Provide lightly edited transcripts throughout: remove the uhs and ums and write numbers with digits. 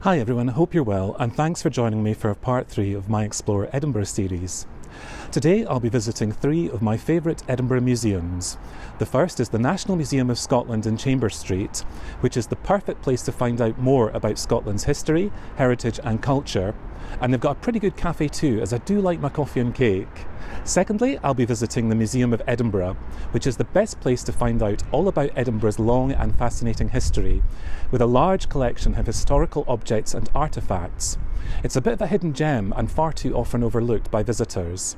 Hi everyone, I hope you're well and thanks for joining me for part 3 of my Explore Edinburgh series. Today I'll be visiting 3 of my favourite Edinburgh museums. The first is the National Museum of Scotland in Chambers Street, which is the perfect place to find out more about Scotland's history, heritage and culture. And they've got a pretty good cafe too, as I do like my coffee and cake. Secondly, I'll be visiting the Museum of Edinburgh, which is the best place to find out all about Edinburgh's long and fascinating history, with a large collection of historical objects and artefacts. It's a bit of a hidden gem and far too often overlooked by visitors.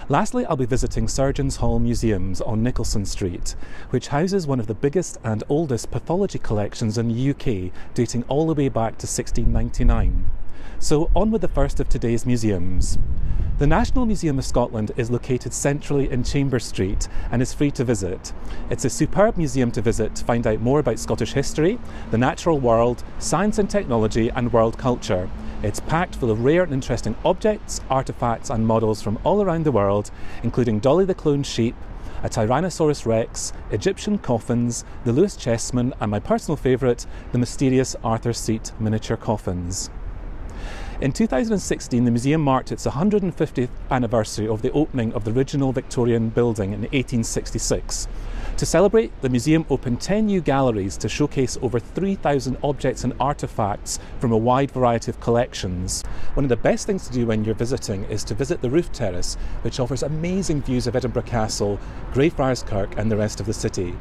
Lastly, I'll be visiting Surgeons' Hall Museums on Nicolson Street, which houses one of the biggest and oldest pathology collections in the UK, dating all the way back to 1699. So on with the first of today's museums. The National Museum of Scotland is located centrally in Chambers Street and is free to visit. It's a superb museum to visit to find out more about Scottish history, the natural world, science and technology and world culture. It's packed full of rare and interesting objects, artefacts and models from all around the world, including Dolly the cloned sheep, a Tyrannosaurus Rex, Egyptian coffins, the Lewis chessmen and my personal favourite, the mysterious Arthur's Seat miniature coffins. In 2016, the museum marked its 150th anniversary of the opening of the original Victorian building in 1866. To celebrate, the museum opened 10 new galleries to showcase over 3,000 objects and artefacts from a wide variety of collections. One of the best things to do when you're visiting is to visit the roof terrace, which offers amazing views of Edinburgh Castle, Greyfriars Kirk and the rest of the city.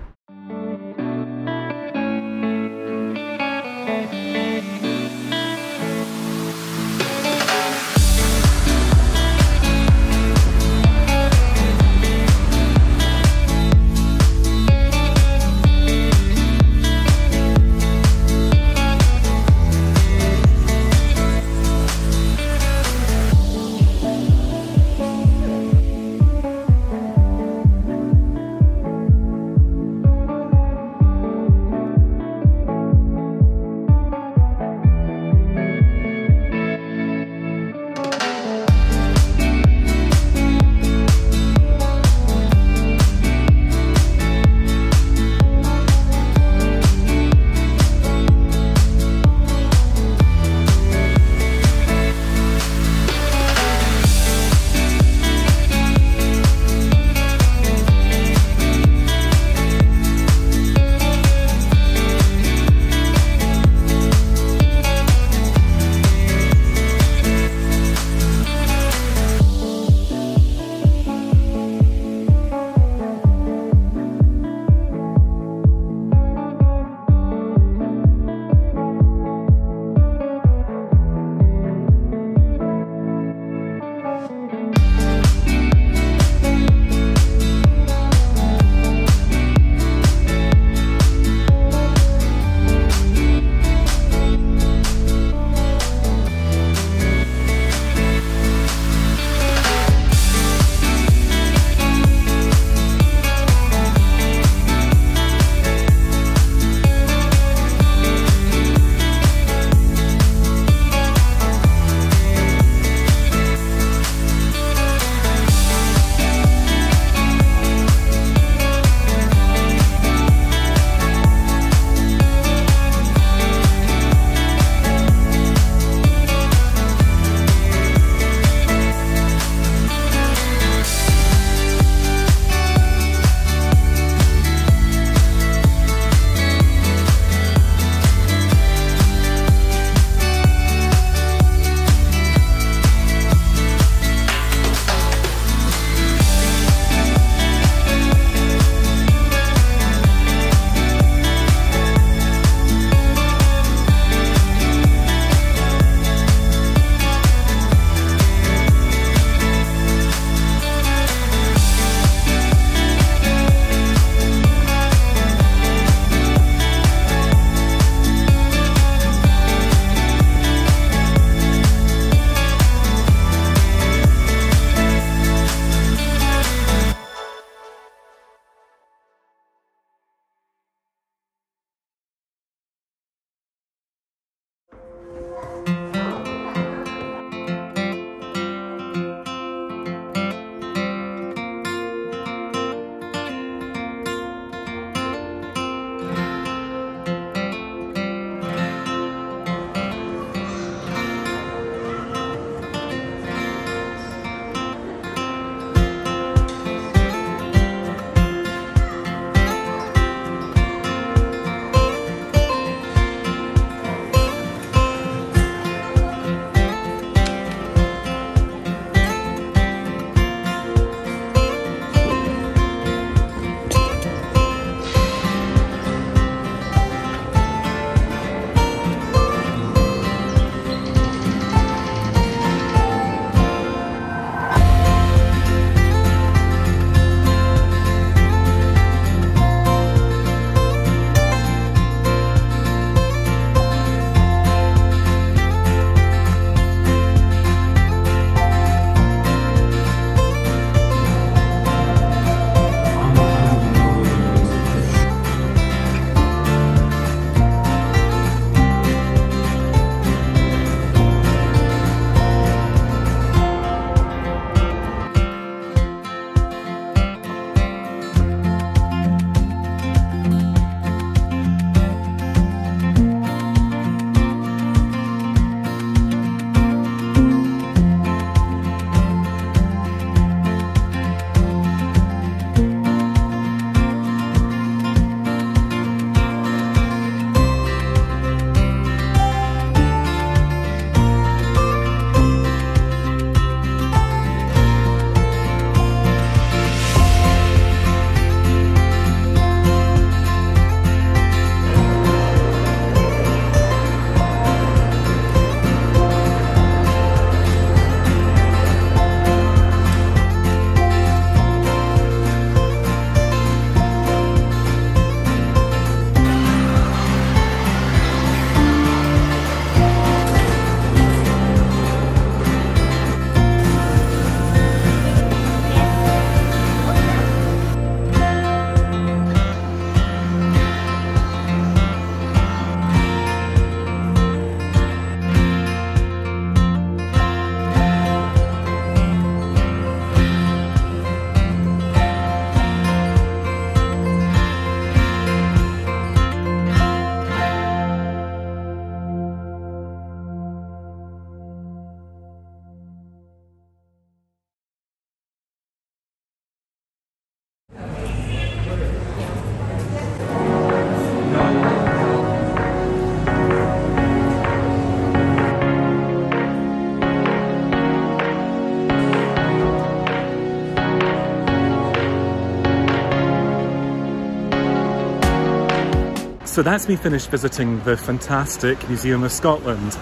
So that's me finished visiting the fantastic Museum of Scotland.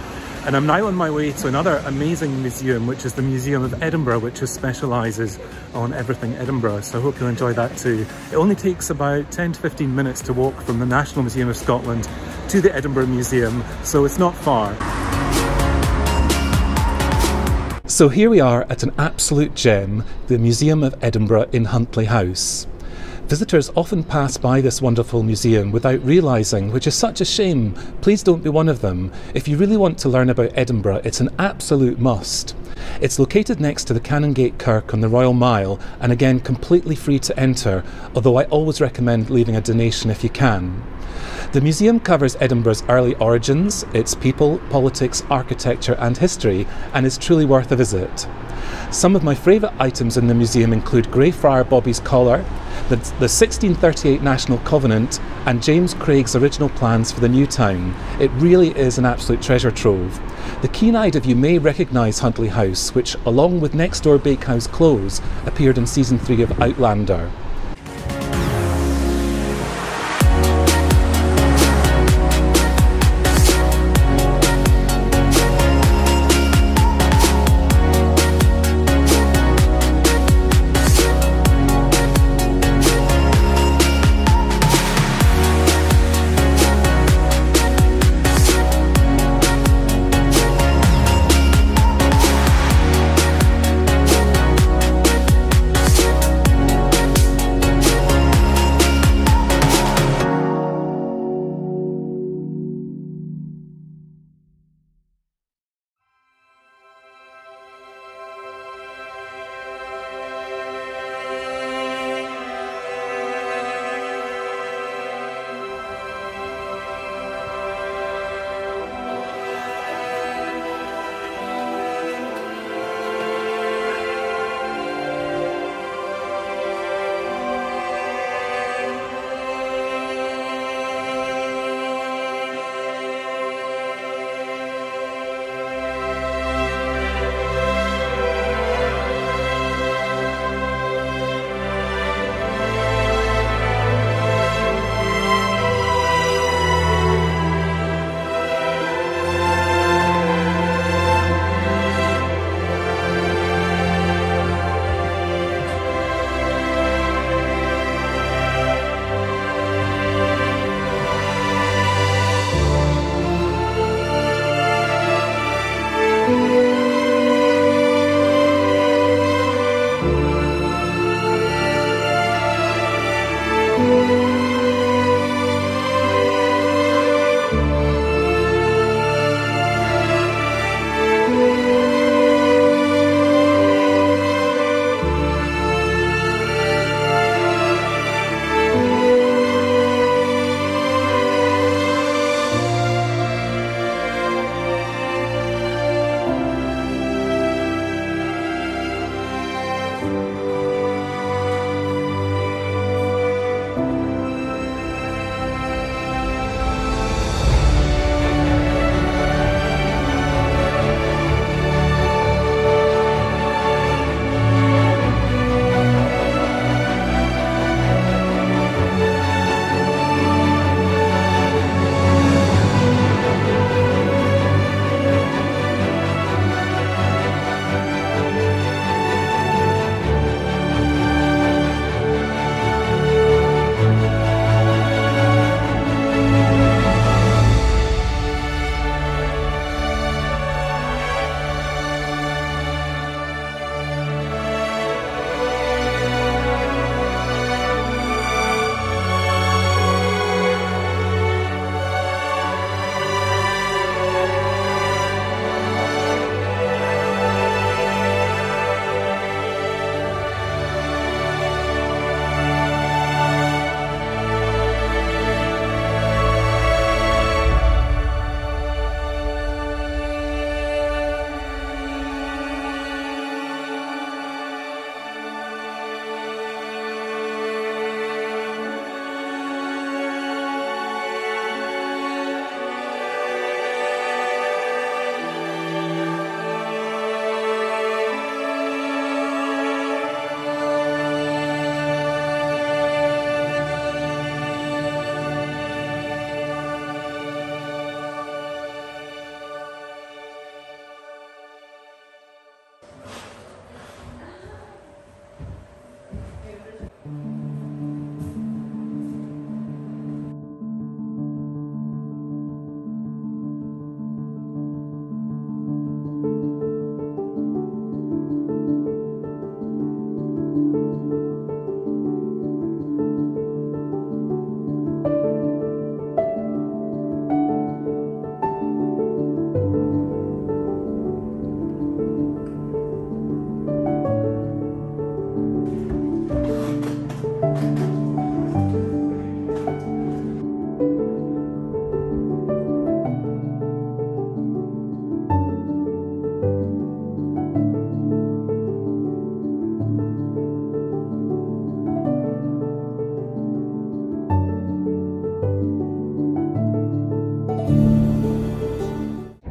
And I'm now on my way to another amazing museum, which is the Museum of Edinburgh, which specialises on everything Edinburgh. So I hope you'll enjoy that too. It only takes about 10 to 15 minutes to walk from the National Museum of Scotland to the Edinburgh Museum, so it's not far. So here we are at an absolute gem, the Museum of Edinburgh in Huntly House. Visitors often pass by this wonderful museum without realising, which is such a shame. Please don't be one of them. If you really want to learn about Edinburgh, it's an absolute must. It's located next to the Canongate Kirk on the Royal Mile, and again completely free to enter, although I always recommend leaving a donation if you can. The museum covers Edinburgh's early origins, its people, politics, architecture and history, and is truly worth a visit. Some of my favourite items in the museum include Greyfriar Bobby's collar, the 1638 National Covenant, and James Craig's original plans for the new town. It really is an absolute treasure trove. The keen-eyed of you may recognise Huntly House, which, along with next-door Bakehouse Close, appeared in Season 3 of Outlander.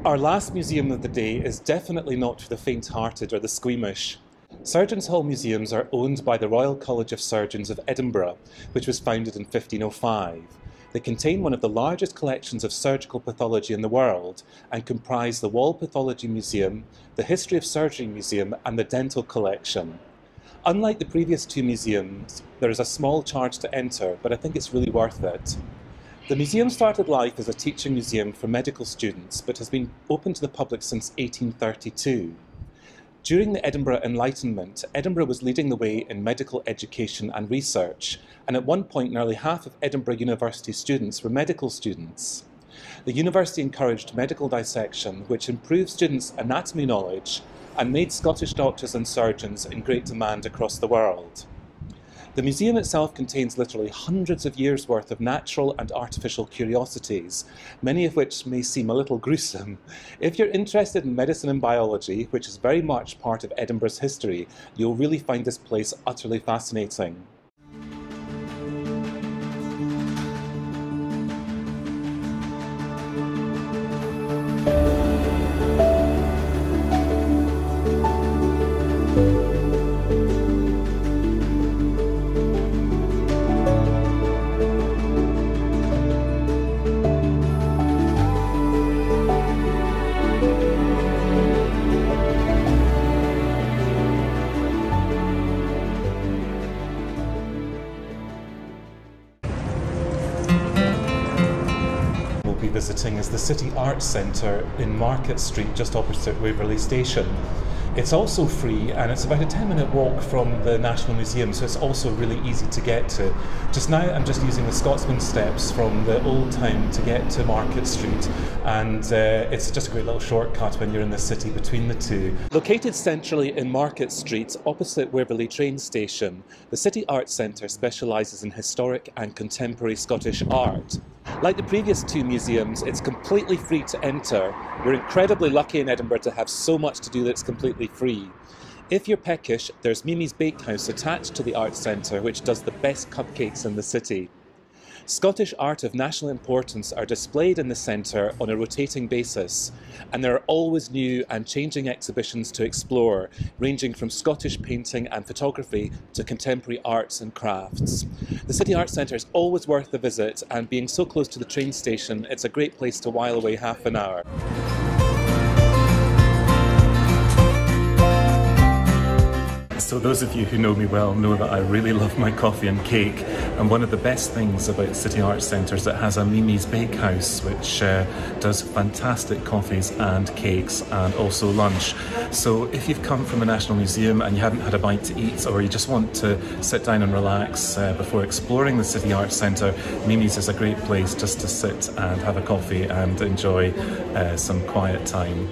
Our last museum of the day is definitely not for the faint-hearted or the squeamish. Surgeons' Hall Museums are owned by the Royal College of Surgeons of Edinburgh, which was founded in 1505. They contain one of the largest collections of surgical pathology in the world and comprise the Wall Pathology Museum, the History of Surgery Museum and the Dental Collection. Unlike the previous two museums, there is a small charge to enter, but I think it's really worth it. The museum started life as a teaching museum for medical students, but has been open to the public since 1832. During the Edinburgh Enlightenment, Edinburgh was leading the way in medical education and research, and at one point nearly half of Edinburgh University students were medical students. The university encouraged medical dissection, which improved students' anatomy knowledge and made Scottish doctors and surgeons in great demand across the world. The museum itself contains literally hundreds of years' worth of natural and artificial curiosities, many of which may seem a little gruesome. If you're interested in medicine and biology, which is very much part of Edinburgh's history, you'll really find this place utterly fascinating. Visiting is the City Arts Centre in Market Street, just opposite Waverley Station. It's also free and it's about a 10-minute walk from the National Museum, so it's also really easy to get to. Just now I'm just using the Scotsman steps from the Old Town to get to Market Street, and it's just a great little shortcut when you're in the city between the two. Located centrally in Market Street, opposite Waverley train station, the City Arts Centre specialises in historic and contemporary Scottish art. Like the previous two museums, it's completely free to enter. We're incredibly lucky in Edinburgh to have so much to do that it's completely free. If you're peckish, there's Mimi's Bakehouse attached to the Arts Centre, which does the best cupcakes in the city. Scottish art of national importance are displayed in the centre on a rotating basis, and there are always new and changing exhibitions to explore, ranging from Scottish painting and photography to contemporary arts and crafts. The City Arts Centre is always worth a visit, and being so close to the train station, it's a great place to while away half an hour. So those of you who know me well know that I really love my coffee and cake, and one of the best things about the City Arts Centre is it has a Mimi's Bakehouse, which does fantastic coffees and cakes and also lunch. So if you've come from the National Museum and you haven't had a bite to eat, or you just want to sit down and relax before exploring the City Arts Centre, Mimi's is a great place just to sit and have a coffee and enjoy some quiet time.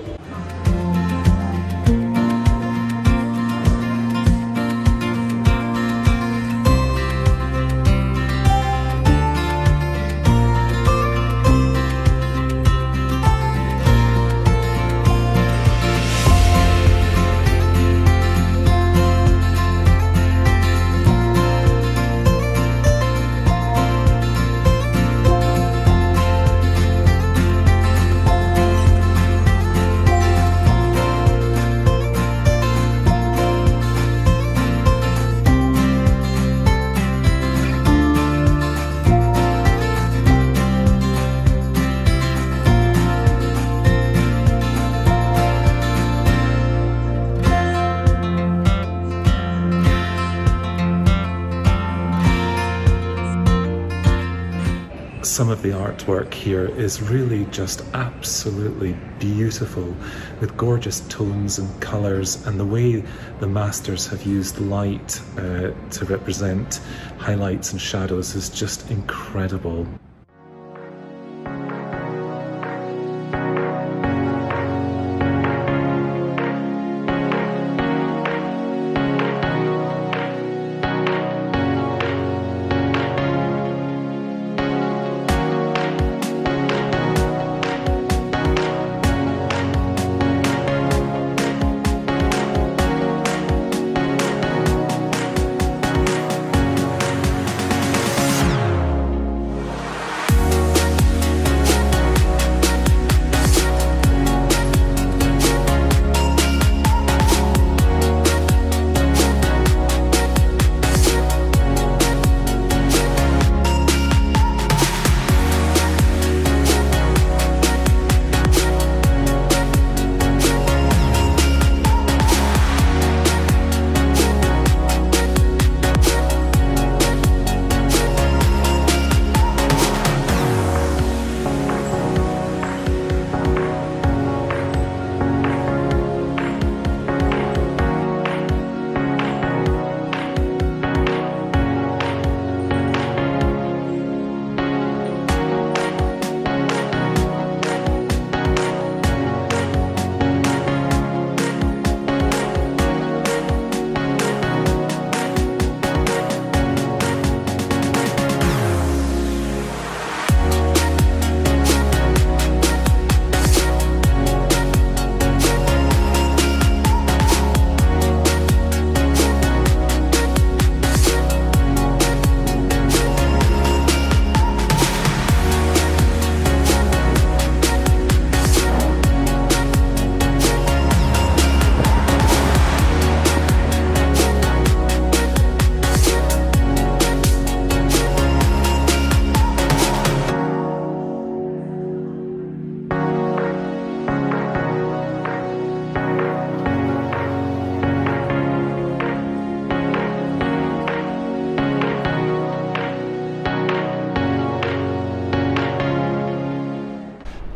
Some of the artwork here is really just absolutely beautiful, with gorgeous tones and colours, and the way the masters have used light to represent highlights and shadows is just incredible.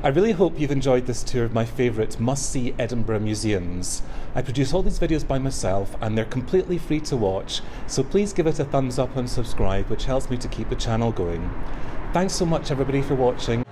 I really hope you've enjoyed this tour of my favourite must-see Edinburgh museums. I produce all these videos by myself and they're completely free to watch, so please give it a thumbs up and subscribe, which helps me to keep the channel going. Thanks so much everybody for watching.